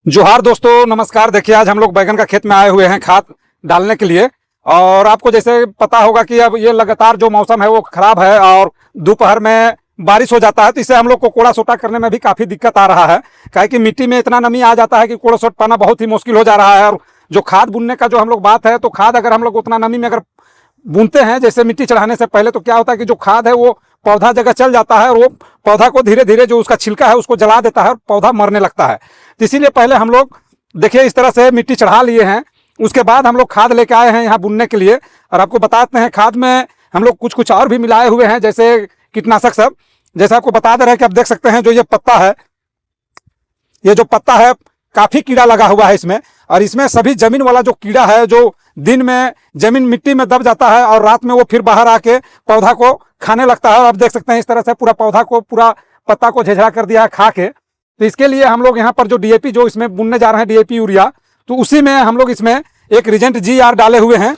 जोहार दोस्तों, नमस्कार। देखिए, आज हम लोग बैगन का खेत में आए हुए हैं खाद डालने के लिए। और आपको जैसे पता होगा कि अब ये लगातार जो मौसम है वो खराब है और दोपहर में बारिश हो जाता है, तो इससे हम लोग को कोड़ा सोटा करने में भी काफ़ी दिक्कत आ रहा है। काहे कि मिट्टी में इतना नमी आ जाता है कि कोड़ा सोट पाना बहुत ही मुश्किल हो जा रहा है। और जो खाद बुनने का जो हम लोग बात है, तो खाद अगर हम लोग उतना नमी में अगर बुनते हैं जैसे मिट्टी चढ़ाने से पहले, तो क्या होता है कि जो खाद है वो पौधा जगह चल जाता है और वो पौधा को धीरे धीरे जो उसका छिलका है उसको जला देता है और पौधा मरने लगता है। तो इसीलिए पहले हम लोग देखिए इस तरह से मिट्टी चढ़ा लिए हैं। उसके बाद हम लोग खाद लेके आए हैं यहाँ बुनने के लिए। और आपको बताते हैं खाद में हम लोग कुछ कुछ और भी मिलाए हुए हैं, जैसे कीटनाशक सब। जैसे आपको बता दे रहे हैं कि आप देख सकते हैं जो ये पत्ता है, ये जो पत्ता है काफी कीड़ा लगा हुआ है इसमें। और इसमें सभी जमीन वाला जो कीड़ा है जो दिन में जमीन मिट्टी में दब जाता है और रात में वो फिर बाहर आके पौधा को खाने लगता है। और आप देख सकते हैं इस तरह से पूरा पौधा को, पूरा पत्ता को झेझरा कर दिया है खा के। तो इसके लिए हम लोग यहाँ पर जो डीएपी जो इसमें बुनने जा रहे हैं, डीएपी यूरिया, तो उसी में हम लोग इसमें एक रिजेंट GR डाले हुए हैं।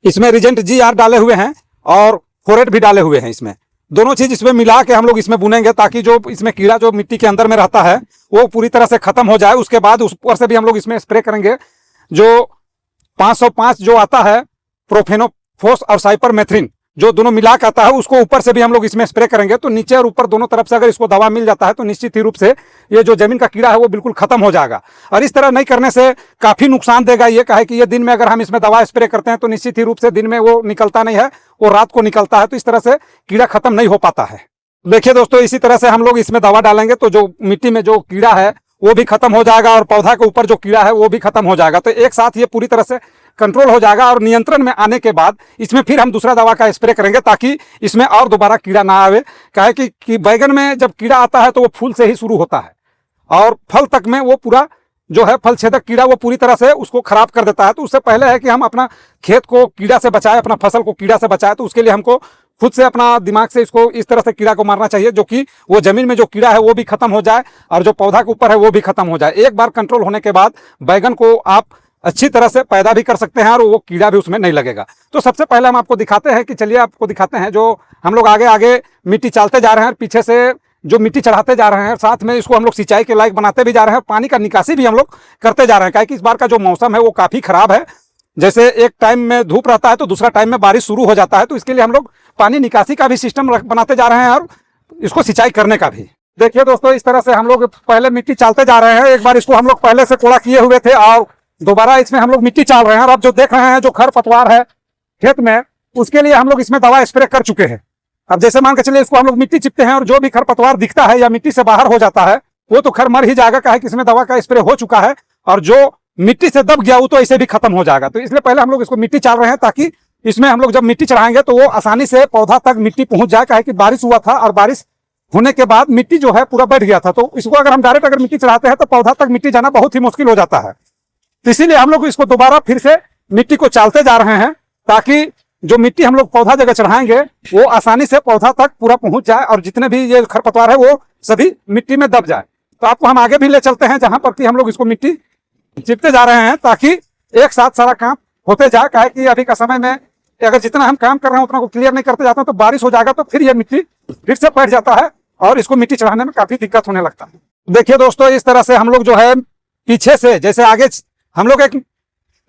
इसमें रिजेंट GR डाले हुए हैं और फोरेट भी डाले हुए हैं। इसमें दोनों चीज इसमें मिला के हम लोग इसमें बुनेंगे, ताकि जो इसमें कीड़ा जो मिट्टी के अंदर में रहता है वो पूरी तरह से खत्म हो जाए। उसके बाद उस ऊपर से भी हम लोग इसमें स्प्रे करेंगे जो 505 जो आता है, प्रोफेनोफोस और साइपरमेथ्रिन जो दोनों मिला के आता है, उसको ऊपर से भी हम लोग इसमें स्प्रे करेंगे। तो नीचे और ऊपर दोनों तरफ से अगर इसको दवा मिल जाता है तो निश्चित ही रूप से ये जो जमीन का कीड़ा है वो बिल्कुल खत्म हो जाएगा। और इस तरह नहीं करने से काफी नुकसान देगा ये। काहे कि ये दिन में अगर हम इसमें दवा स्प्रे करते हैं तो निश्चित ही रूप से दिन में वो निकलता नहीं है, वो रात को निकलता है। तो इस तरह से कीड़ा खत्म नहीं हो पाता है। देखिए दोस्तों, इसी तरह से हम लोग इसमें दवा डालेंगे तो जो मिट्टी में जो कीड़ा है वो भी खत्म हो जाएगा और पौधा के ऊपर जो कीड़ा है वो भी खत्म हो जाएगा। तो एक साथ ये पूरी तरह से कंट्रोल हो जाएगा। और नियंत्रण में आने के बाद इसमें फिर हम दूसरा दवा का स्प्रे करेंगे, ताकि इसमें और दोबारा कीड़ा ना आवे। काहे कि बैगन में जब कीड़ा आता है तो वो फूल से ही शुरू होता है और फल तक में वो पूरा जो है फल छेदक कीड़ा वो पूरी तरह से उसको खराब कर देता है। तो उससे पहले है कि हम अपना खेत को कीड़ा से बचाए, अपना फसल को कीड़ा से बचाए। तो उसके लिए हमको खुद से अपना दिमाग से इसको इस तरह से कीड़ा को मारना चाहिए जो कि वो जमीन में जो कीड़ा है वो भी खत्म हो जाए और जो पौधा के ऊपर है वो भी खत्म हो जाए। एक बार कंट्रोल होने के बाद बैगन को आप अच्छी तरह से पैदा भी कर सकते हैं और वो कीड़ा भी उसमें नहीं लगेगा। तो सबसे पहले हम आपको दिखाते हैं कि चलिए आपको दिखाते हैं जो हम लोग आगे आगे मिट्टी चालते जा रहे हैं, पीछे से जो मिट्टी चढ़ाते जा रहे हैं, साथ में इसको हम लोग सिंचाई के लायक बनाते भी जा रहे हैं, पानी का निकासी भी हम लोग करते जा रहे हैं। क्योंकि इस बार का जो मौसम है वो काफी खराब है। जैसे एक टाइम में धूप रहता है तो दूसरा टाइम में बारिश शुरू हो जाता है। तो इसके लिए हम लोग पानी निकासी का भी सिस्टम बनाते जा रहे हैं और इसको सिंचाई करने का भी। देखिए दोस्तों, इस तरह से हम लोग पहले मिट्टी चालते जा रहे हैं। एक बार इसको हम लोग पहले से कोड़ा किए हुए थे और दोबारा इसमें हम लोग मिट्टी चाल रहे हैं। और अब जो देख रहे हैं जो खरपतवार है खेत में, उसके लिए हम लोग इसमें दवा स्प्रे कर चुके हैं। अब जैसे मान के चलिए इसको हम लोग मिट्टी चिपते हैं और जो भी खरपतवार दिखता है या मिट्टी से बाहर हो जाता है वो तो खर मर ही जाएगा। काहे कि इसमें दवा का स्प्रे हो चुका है और जो मिट्टी से दब गया वो तो ऐसे भी खत्म हो जाएगा। तो इसलिए पहले हम लोग इसको मिट्टी चाल रहे हैं, ताकि इसमें हम लोग जब मिट्टी चढ़ाएंगे तो वो आसानी से पौधा तक मिट्टी पहुंच जाए। काहे कि बारिश हुआ था और बारिश होने के बाद मिट्टी जो है पूरा बैठ गया था। तो इसको अगर हम डायरेक्ट अगर मिट्टी चढ़ाते हैं तो पौधा तक मिट्टी जाना बहुत ही मुश्किल हो जाता है। तो इसीलिए हम लोग इसको दोबारा फिर से मिट्टी को चालते जा रहे हैं, ताकि जो मिट्टी हम लोग पौधा जगह चढ़ाएंगे वो आसानी से पौधा तक पूरा पहुंच जाए और जितने भी ये खरपतवार है वो सभी मिट्टी में दब जाए। तो आपको हम आगे भी ले चलते हैं जहां पर कि हम लोग इसको मिट्टी चिपते जा रहे हैं, ताकि एक साथ सारा काम होते जाए। काहे कि अभी का समय में अगर जितना हम काम कर रहे हैं उतना को क्लियर नहीं करते जाते हैं तो बारिश हो जाएगा तो फिर ये मिट्टी फिर से बैठ जाता है और इसको मिट्टी चढ़ाने में काफी दिक्कत होने लगता है। देखिए दोस्तों, इस तरह से हम लोग जो है पीछे से जैसे आगे हम लोग एक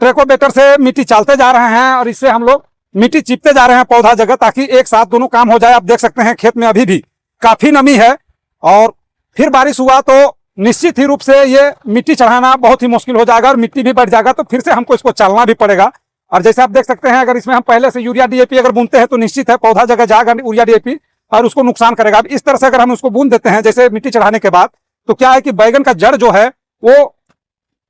ट्रैकोवेटर से मिट्टी चालते जा रहे हैं और इससे हम लोग मिट्टी चिपते जा रहे हैं पौधा जगह, ताकि एक साथ दोनों काम हो जाए। आप देख सकते हैं खेत में अभी भी काफी नमी है और फिर बारिश हुआ तो निश्चित ही रूप से ये मिट्टी चढ़ाना बहुत ही मुश्किल हो जाएगा और मिट्टी भी बैठ जाएगा। तो फिर से हमको इसको चालना भी पड़ेगा। और जैसे आप देख सकते हैं अगर इसमें हम पहले से यूरिया डीएपी अगर बुनते हैं तो निश्चित है पौधा जगह जाएगा यूरिया डीएपी और उसको नुकसान करेगा। अब इस तरह से अगर हम उसको बून देते हैं जैसे मिट्टी चढ़ाने के बाद, तो क्या है कि बैगन का जड़ जो है वो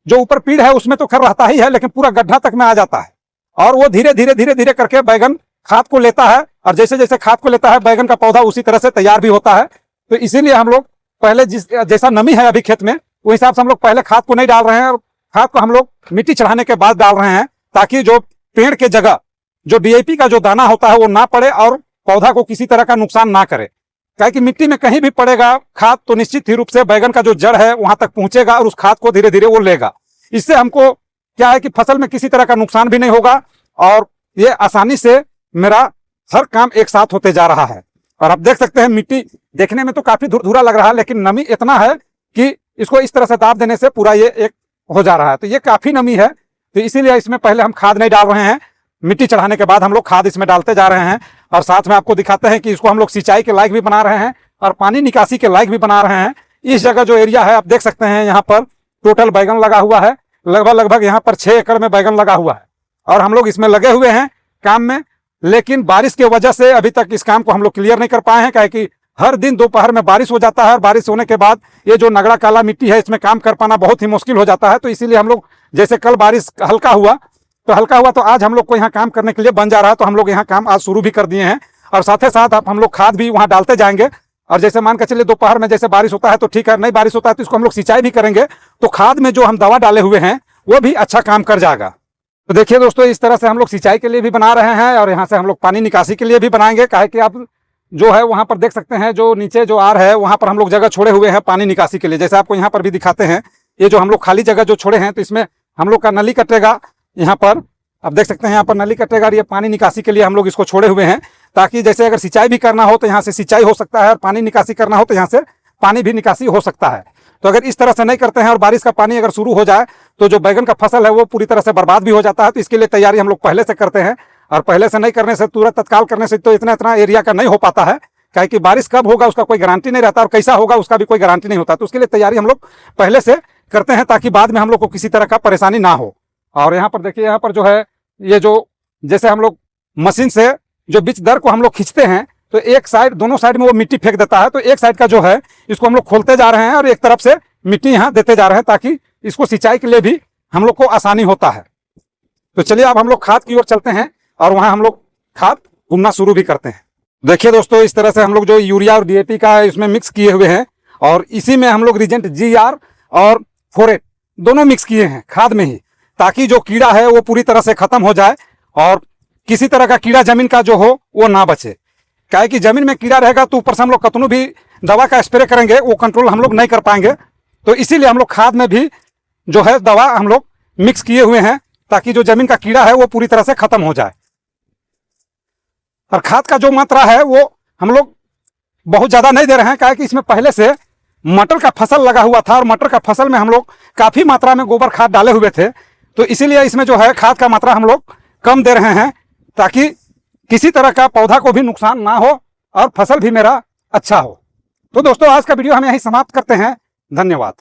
जो ऊपर पीढ़ है उसमें तो खैर रहता ही है, लेकिन पूरा गड्ढा तक में आ जाता है और वो धीरे धीरे करके बैगन खाद को लेता है। और जैसे जैसे खाद को लेता है बैगन का पौधा उसी तरह से तैयार भी होता है। तो इसीलिए हम लोग पहले जैसा नमी है अभी खेत में वो हिसाब से हम लोग पहले खाद को नहीं डाल रहे हैं और खाद को हम लोग मिट्टी चढ़ाने के बाद डाल रहे हैं, ताकि जो पेड़ के जगह जो डीएपी का जो दाना होता है वो ना पड़े और पौधा को किसी तरह का नुकसान ना करे। क्या कि मिट्टी में कहीं भी पड़ेगा खाद तो निश्चित ही रूप से बैगन का जो जड़ है वहां तक पहुंचेगा और उस खाद को धीरे धीरे वो लेगा। इससे हमको क्या है कि फसल में किसी तरह का नुकसान भी नहीं होगा और ये आसानी से मेरा हर काम एक साथ होते जा रहा है। और आप देख सकते हैं मिट्टी देखने में तो काफी धुरधुरा लग रहा है, लेकिन नमी इतना है कि इसको इस तरह से दाब देने से पूरा ये एक हो जा रहा है। तो ये काफी नमी है, तो इसीलिए इसमें पहले हम खाद नहीं डाल रहे हैं। मिट्टी चढ़ाने के बाद हम लोग खाद इसमें डालते जा रहे हैं, और साथ में आपको दिखाते हैं कि इसको हम लोग सिंचाई के लायक भी बना रहे हैं और पानी निकासी के लायक भी बना रहे हैं। इस जगह जो एरिया है आप देख सकते हैं, यहाँ पर टोटल बैगन लगा हुआ है, लगभग यहाँ पर 6 एकड़ में बैगन लगा हुआ है, और हम लोग इसमें लगे हुए हैं काम में। लेकिन बारिश की वजह से अभी तक इस काम को हम लोग क्लियर नहीं कर पाए हैं, क्योंकि हर दिन दोपहर में बारिश हो जाता है, और बारिश होने के बाद ये जो नगड़ा काला मिट्टी है इसमें काम कर पाना बहुत ही मुश्किल हो जाता है। तो इसीलिए हम लोग, जैसे कल बारिश हल्का हुआ तो आज हम लोग को यहाँ काम करने के लिए बन जा रहा है, तो हम लोग यहाँ काम आज शुरू भी कर दिए हैं। और साथ ही साथ हम लोग खाद भी वहाँ डालते जाएंगे, और जैसे मान के चलिए दोपहर में जैसे बारिश होता है तो ठीक है, नहीं बारिश होता है तो इसको हम लोग सिंचाई भी करेंगे, तो खाद में जो हम दवा डाले हुए हैं वो भी अच्छा काम कर जाएगा। तो देखिए दोस्तों, इस तरह से हम लोग सिंचाई के लिए भी बना रहे हैं, और यहाँ से हम लोग पानी निकासी के लिए भी बनाएंगे। काहे कि आप जो है वहाँ पर देख सकते हैं, जो नीचे जो आर है वहाँ पर हम लोग जगह छोड़े हुए हैं पानी निकासी के लिए। जैसे आपको यहाँ पर भी दिखाते हैं, ये जो हम लोग खाली जगह जो छोड़े हैं, तो इसमें हम लोग का नली कटेगा। यहाँ पर आप देख सकते हैं, यहाँ पर नली कटेगा, और ये पानी निकासी के लिए हम लोग इसको छोड़े हुए हैं, ताकि जैसे अगर सिंचाई भी करना हो तो यहाँ से सिंचाई हो सकता है, और पानी निकासी करना हो तो यहाँ से पानी भी निकासी हो सकता है। तो अगर इस तरह से नहीं करते हैं और बारिश का पानी अगर शुरू हो जाए तो जो बैगन का फसल है वो पूरी तरह से बर्बाद भी हो जाता है। तो इसके लिए तैयारी हम लोग पहले से करते हैं, और पहले से नहीं करने से, तुरंत तत्काल करने से तो इतना एरिया का नहीं हो पाता है, क्या कि बारिश कब होगा उसका कोई गारंटी नहीं रहता, और कैसा होगा उसका भी कोई गारंटी नहीं होता। तो उसके लिए तैयारी हम लोग पहले से करते हैं, ताकि बाद में हम लोग को किसी तरह का परेशानी ना हो। और यहाँ पर देखिए, यहाँ पर जो है ये जो जैसे हम लोग मशीन से जो बीज दर को हम लोग खींचते हैं, तो एक साइड, दोनों साइड में वो मिट्टी फेंक देता है, तो एक साइड का जो है इसको हम लोग खोलते जा रहे हैं और एक तरफ से मिट्टी यहाँ देते जा रहे हैं, ताकि इसको सिंचाई के लिए भी हम लोग को आसानी होता है। तो चलिए अब हम लोग खाद की ओर चलते हैं, और वहाँ हम लोग खाद घूमना शुरू भी करते हैं। देखिए दोस्तों, इस तरह से हम लोग जो यूरिया और DAP का इसमें मिक्स किए हुए हैं, और इसी में हम लोग रिजेंट GR और फोरेट दोनों मिक्स किए हैं खाद में ही, ताकि जो कीड़ा है वो पूरी तरह से खत्म हो जाए, और किसी तरह का कीड़ा जमीन का जो हो वो ना बचे। क्या है कि जमीन में कीड़ा रहेगा तो ऊपर से हम लोग कतनों भी दवा का स्प्रे करेंगे, वो कंट्रोल हम लोग नहीं कर पाएंगे। तो इसीलिए हम लोग खाद में भी जो है दवा हम लोग मिक्स किए हुए हैं, ताकि जो जमीन का कीड़ा है वो पूरी तरह से खत्म हो जाए। और खाद का जो मात्रा है वो हम लोग बहुत ज्यादा नहीं दे रहे हैं, क्या कि इसमें पहले से मटर का फसल लगा हुआ था, और मटर का फसल में हम लोग काफी मात्रा में गोबर खाद डाले हुए थे। तो इसीलिए इसमें जो है खाद का मात्रा हम लोग कम दे रहे हैं, ताकि किसी तरह का पौधा को भी नुकसान ना हो और फसल भी मेरा अच्छा हो। तो दोस्तों, आज का वीडियो हम यहीं समाप्त करते हैं। धन्यवाद।